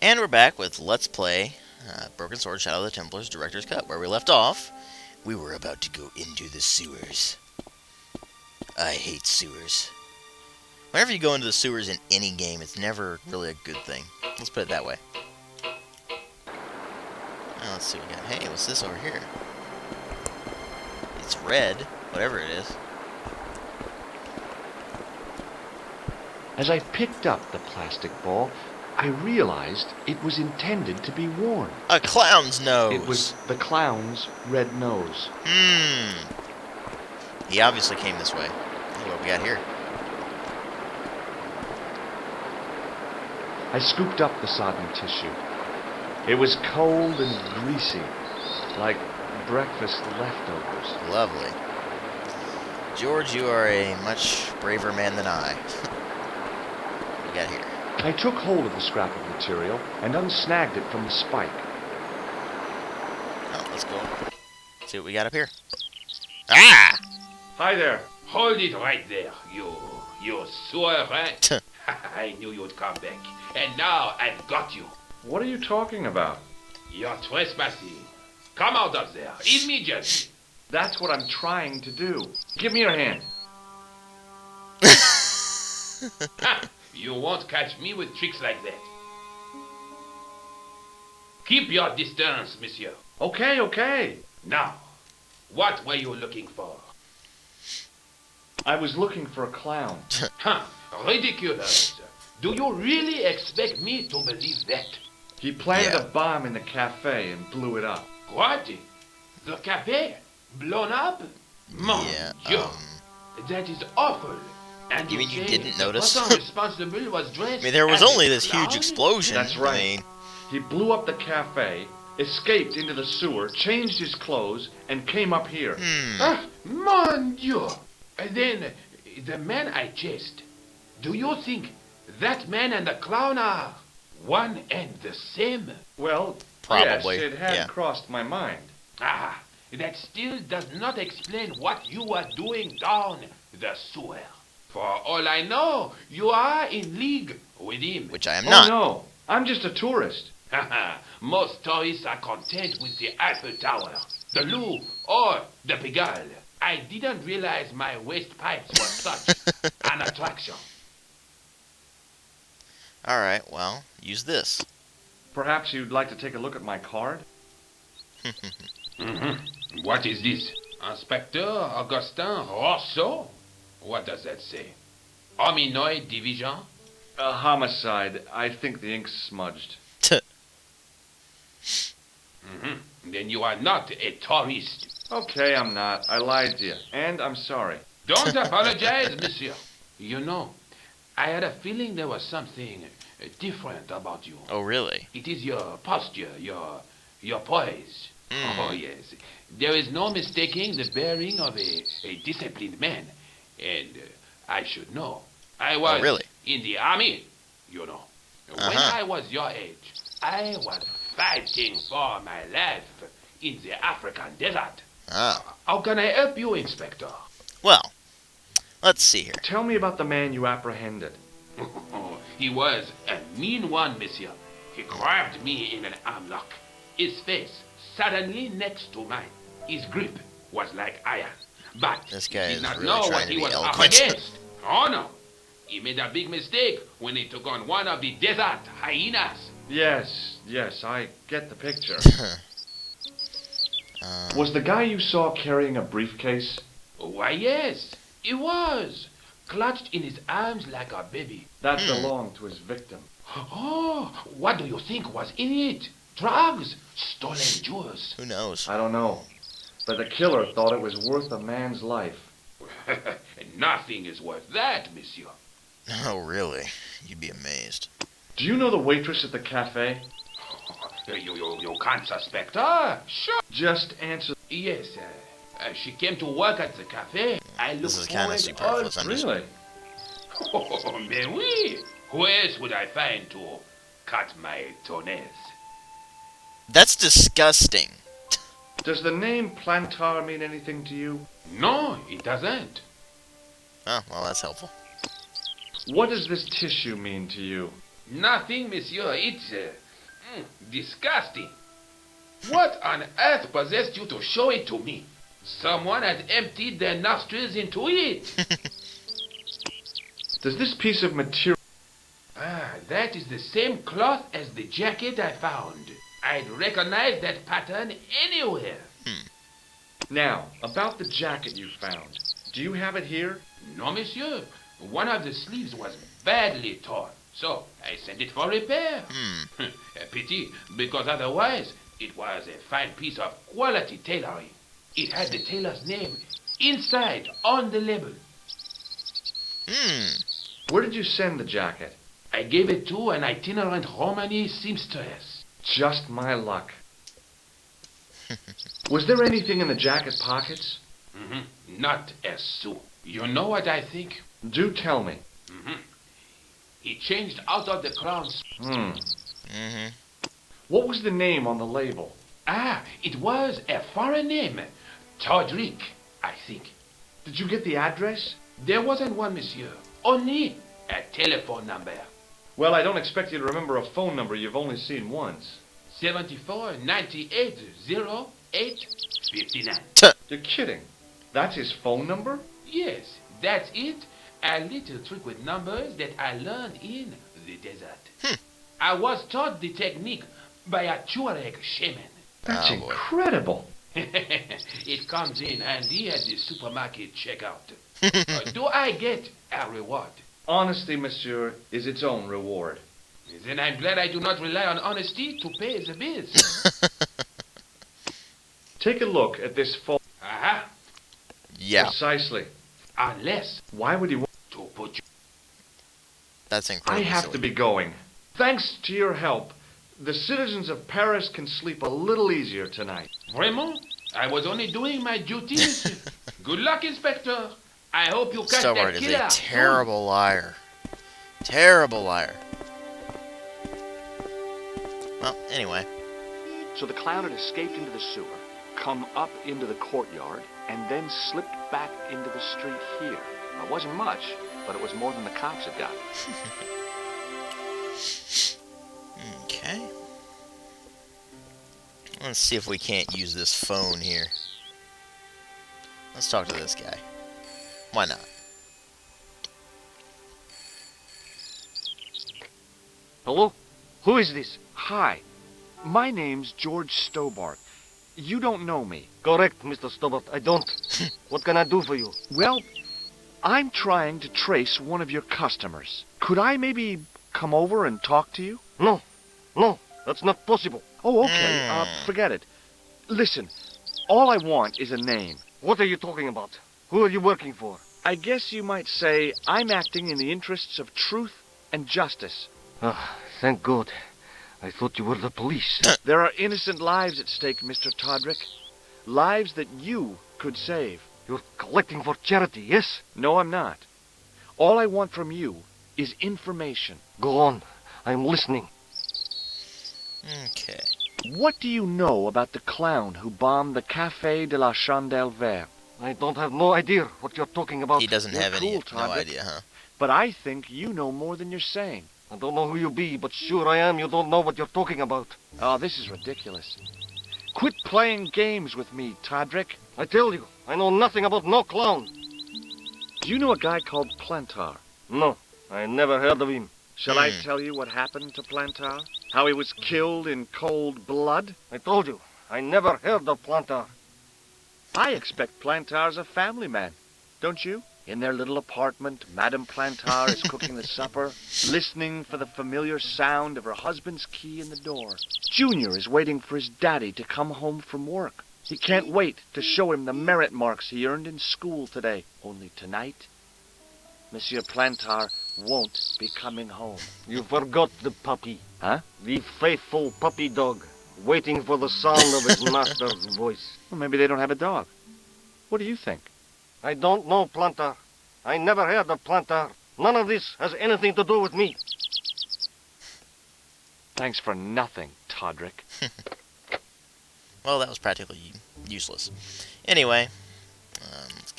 And we're back with Let's Play Broken Sword Shadow of the Templars Director's Cut. Where we left off, we were about to go into the sewers. I hate sewers. Whenever you go into the sewers in any game, it's never really a good thing. Let's put it that way. Now let's see what we got. Hey, what's this over here? It's red, whatever it is. As I picked up the plastic ball, I realized it was intended to be worn. A clown's nose! It was the clown's red nose. He obviously came this way. Hey, what we got here? I scooped up the sodden tissue. It was cold and greasy, like breakfast leftovers. Lovely. George, you are a much braver man than I. What we got here? I took hold of the scrap of material and unsnagged it from the spike. Oh, let's go. See what we got up here. Ah! Hi there. Hold it right there, you sewer rat. I knew you'd come back, and now I've got you. What are you talking about? You're trespassing. Come out of there, immediately. That's what I'm trying to do. Give me your hand. You won't catch me with tricks like that. Keep your distance, monsieur. Okay, okay. Now, what were you looking for? I was looking for a clown. Ridiculous. Do you really expect me to believe that? He planted Yeah. a bomb in the cafe and blew it up. What? The cafe? Blown up? Mon Yeah, Dieu. That is awful. And You mean you say didn't the notice? person responsible was dressed I mean, there was as only a this huge clown? explosion. That's right. I mean, He blew up the cafe, escaped into the sewer, changed his clothes, and came up here. Ah, mon Dieu. Then, the man I chased, do you think that man and the clown are one and the same? Well, Probably, yes, it had yeah. crossed my mind. Ah, that still does not explain what you are doing down the sewer. For all I know, you are in league with him. which I am Oh, not. no. I'm just a tourist. Most tourists are content with the Eiffel Tower, the Louvre, or the Pigalle. I didn't realize my waste pipes were such an attraction. Alright, well, use this. Perhaps you'd like to take a look at my card? What is this? Inspector Augustin Rousseau? What does that say? Hominoid Division? A homicide. I think the ink's smudged. Then you are not a tourist. Okay, I'm not. I lied to you. And I'm sorry. Don't apologize, monsieur. You know, I had a feeling there was something different about you. Oh, really? It is your posture, your poise. Oh, yes. There is no mistaking the bearing of a disciplined man. And I should know. I was really? in the army, you know. When I was your age, I was fighting for my life in the African desert. Oh. How can I help you, Inspector? Well, let's see here. Tell me about the man you apprehended. He was a mean one, monsieur. He grabbed me in an arm lock. His face suddenly next to mine. His grip was like iron. But This guy he is did not really know trying what to he be was up eloquent. against. Oh no. He made a big mistake when he took on one of the desert hyenas. Yes, I get the picture. Was the guy you saw carrying a briefcase? Why, yes, he was. Clutched in his arms like a baby. That belonged to his victim. Oh, what do you think was in it? Drugs? Stolen jewels? Who knows? I don't know. But the killer thought it was worth a man's life. Nothing is worth that, monsieur. Oh, really? You'd be amazed. Do you know the waitress at the cafe? You can't suspect her? Sure. Just answer. Yes, she came to work at the cafe. I look This is kind of forward all... superfluous. I'm just... Really? Oh, mais oui. Who else would I find to cut my toenails? That's disgusting. Does the name Plantar mean anything to you? No, it doesn't. Oh, well, that's helpful. What does this tissue mean to you? Nothing, monsieur. Disgusting. What on earth possessed you to show it to me? Someone had emptied their nostrils into it. Does this piece of material... Ah, that is the same cloth as the jacket I found. I'd recognize that pattern anywhere. Now, about the jacket you found. Do you have it here? No, monsieur. One of the sleeves was badly torn, so I sent it for repair. A pity, because otherwise it was a fine piece of quality tailoring. It had the tailor's name inside on the label. Where did you send the jacket? I gave it to an itinerant Romany seamstress. Just my luck. Was there anything in the jacket pockets? Not a sou. You know what I think? Do tell me. He changed out of the crowns. What was the name on the label? Ah, it was a foreign name. Todrick, I think. Did you get the address? There wasn't one, monsieur. Only a telephone number. Well, I don't expect you to remember a phone number you've only seen once. 74 98 08 59. You're kidding. That's his phone number? Yes, that's it. A little trick with numbers that I learned in the desert. I was taught the technique by a Tuareg shaman. That's incredible. It comes in handy at the supermarket checkout. Do I get a reward? Honesty, monsieur, is its own reward. Then I'm glad I do not rely on honesty to pay the bills. Take a look at this phone. Aha. Yeah, Precisely. Unless Why would he want... to put you... that's I incredible. have to be going. Thanks to your help, the citizens of Paris can sleep a little easier tonight. Vraiment? I was only doing my duties. Good luck, Inspector. I hope you catch Stobart that is killer. a terrible liar. Terrible liar. Well, anyway. So the clown had escaped into the sewer, come up into the courtyard, and then slipped back into the street here. Now, it wasn't much, but it was more than the cops had got. Okay. Let's see if we can't use this phone here. Let's talk to this guy. Why not? Hello? Who is this? Hi. My name's George Stobart. You don't know me. Correct, Mr. Stobart. I don't. What can I do for you? Well, I'm trying to trace one of your customers. Could I maybe come over and talk to you? No. No, that's not possible. Oh, okay. Forget it. Listen, all I want is a name. What are you talking about? Who are you working for? I guess you might say I'm acting in the interests of truth and justice. Ah, thank God. I thought you were the police. There are innocent lives at stake, Mr. Todrick. Lives that you could save. You're collecting for charity, yes? No, I'm not. All I want from you is information. Go on. I'm listening. Okay. What do you know about the clown who bombed the Café de la Chandelle Verte? I don't have no idea what you're talking about. He doesn't You're have any cool, no Todrick. idea, huh? But I think you know more than you're saying. I don't know who you be, but sure I am you don't know what you're talking about. Oh, this is ridiculous. Quit playing games with me, Todrick. I tell you, I know nothing about no clown. Do you know a guy called Plantar? No, I never heard of him. Shall I tell you what happened to Plantar? How he was killed in cold blood? I told you, I never heard of Plantar. I expect Plantar's a family man, don't you? In their little apartment, Madame Plantar is cooking the supper, listening for the familiar sound of her husband's key in the door. Junior is waiting for his daddy to come home from work. He can't wait to show him the merit marks he earned in school today. Only tonight, Monsieur Plantar won't be coming home. You forgot the puppy. Huh? The faithful puppy dog, waiting for the sound of his master's voice. Well, maybe they don't have a dog. What do you think? I don't know Plantar. I never heard of Plantar. None of this has anything to do with me. Thanks for nothing, Todrick. Well, that was practically useless. Anyway, let's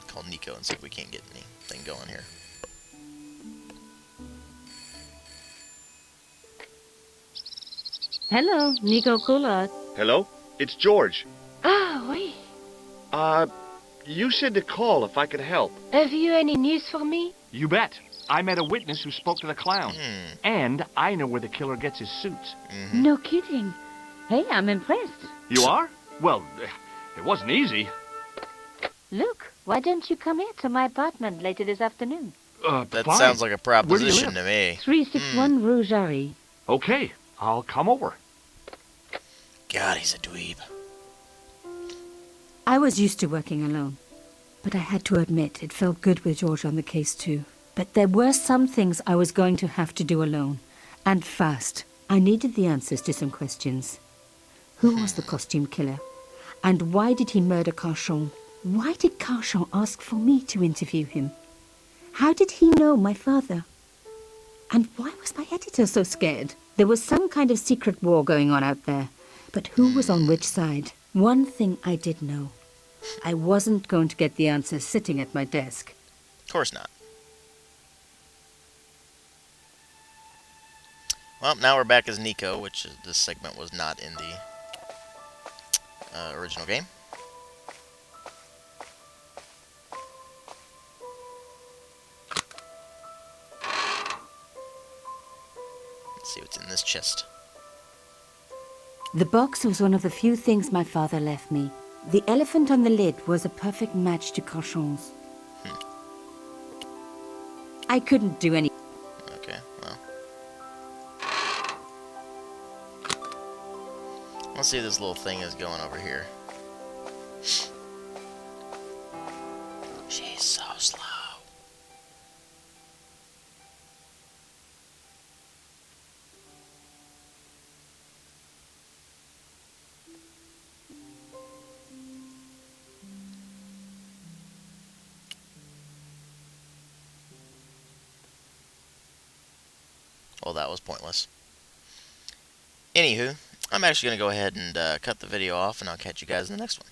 call Nico and see if we can't get anything going here. Hello, Nico Coulard. Hello? It's George. Ah, oui. You said to call if I could help. Have you any news for me? You bet. I met a witness who spoke to the clown. And I know where the killer gets his suits. No kidding. Hey, I'm impressed. You are? Well, it wasn't easy. Look, why don't you come here to my apartment later this afternoon? That Fine. sounds like a Where do you proposition live? to me. 361 Rue Jarry. Okay, I'll come over. God, he's a dweeb. I was used to working alone, but I had to admit it felt good with George on the case too. But there were some things I was going to have to do alone, and fast. I needed the answers to some questions. Who was the costume killer? And why did he murder Carchon? Why did Carchon ask for me to interview him? How did he know my father? And why was my editor so scared? There was some kind of secret war going on out there. But who was on which side? One thing I did know. I wasn't going to get the answers sitting at my desk. Of course not. Well, now we're back as Nico, which this segment was not in the original game. Let's see what's in this chest. The box was one of the few things my father left me. The elephant on the lid was a perfect match to Carchon's. I couldn't do any... Okay, well. Let's see if this little thing is going over here. She's so slow. Well, that was pointless. Anywho, I'm actually going to go ahead and cut the video off, and I'll catch you guys in the next one.